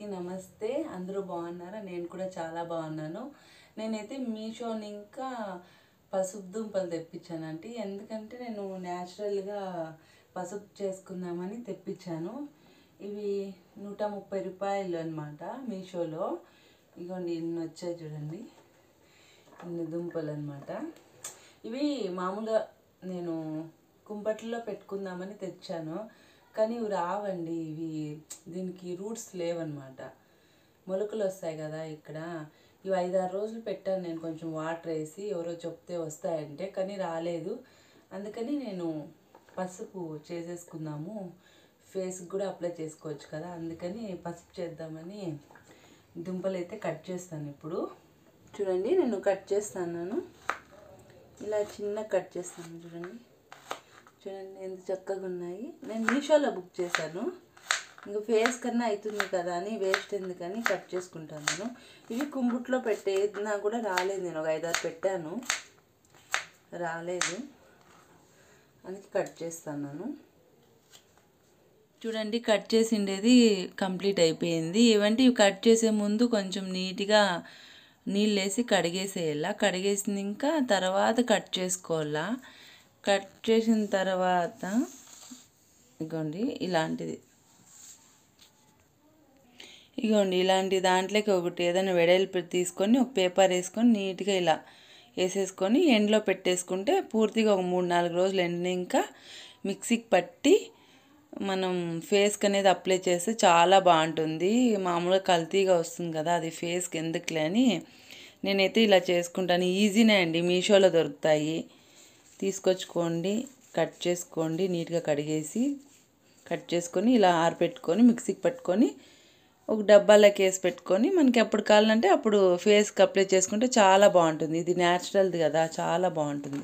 అందరికీ నమస్తే. అందరూ బాగున్నారా? నేను కూడా చాలా బాగున్నాను. నేనైతే మీషోని ఇంకా పసుపు దుంపలు తెప్పించానంటే, ఎందుకంటే నేను న్యాచురల్గా పసుపు చేసుకుందామని తెప్పించాను. ఇవి 130 రూపాయలు అనమాట మీషోలో. ఇగోండి ఇన్ని వచ్చాయి చూడండి, ఇన్ని దుంపలు అనమాట. ఇవి మామూలుగా నేను కుంపట్లో పెట్టుకుందామని తెచ్చాను, కానీ ఇవి రావండి. దీనికి రూట్స్ లేవన్నమాట. మొలకలు వస్తాయి కదా ఇక్కడ. ఇవి 5-6 రోజులు పెట్టాను నేను, కొంచెం వాటర్ వేసి, ఎవరో చెప్తే వస్తాయంటే, కానీ రాలేదు. అందుకని నేను పసుపు చేసేసుకుందాము, ఫేస్కి కూడా అప్లై చేసుకోవచ్చు కదా, అందుకని పసుపు చేద్దామని దుంపలు అయితే కట్ చేస్తాను. ఇప్పుడు చూడండి, నేను కట్ చేస్తాను. ఇలా చిన్న కట్ చేస్తాను. చూడండి ఎంత చక్కగా ఉన్నాయి. నేను మీషోలో బుక్ చేశాను. ఇంకా ఫేస్ కన్నా అవుతుంది కదా అని వేస్ట్ ఎందుకని కట్ చేసుకుంటాను నేను. ఇవి కుంబుట్లో పెట్టేనా కూడా రాలేదు. నేను ఒక 5-6 పెట్టాను, రాలేదు, అందుకే కట్ చేస్తాను. చూడండి, కట్ చేసిండేది కంప్లీట్ అయిపోయింది. ఇవంటే ఇవి కట్ చేసే ముందు కొంచెం నీట్గా నీళ్ళు వేసి కడిగేసేయాల. కడిగేసింది ఇంకా తర్వాత కట్ చేసుకోవాలా. కట్ చేసిన తర్వాత ఇగోండి ఇలాంటి దాంట్లోకి ఒకటి ఏదైనా వెడల్పు తీసుకొని ఒక పేపర్ వేసుకొని నీట్గా ఇలా వేసేసుకొని ఎండలో పెట్టేసుకుంటే పూర్తిగా ఒక 3-4 రోజులు ఎండినాక మిక్సీకి పట్టి మనం ఫేస్కి అనేది అప్లై చేస్తే చాలా బాగుంటుంది. మామూలుగా కల్తీగా వస్తుంది కదా, అది ఫేస్కి ఎందుకులే అని నేనైతే ఇలా చేసుకుంటాను. ఈజీనే అండి, మీషోలో దొరుకుతాయి. తీసుకొచ్చుకోండి, కట్ చేసుకోండి, నీట్గా కడిగేసి కట్ చేసుకొని ఇలా ఆరబెట్టుకొని మిక్సీకి పట్టుకొని ఒక డబ్బాలోకి వేసి పెట్టుకొని మనకి ఎప్పుడు కావాలంటే అప్పుడు ఫేస్కి అప్లై చేసుకుంటే చాలా బాగుంటుంది. ఇది న్యాచురల్ది కదా, చాలా బాగుంటుంది.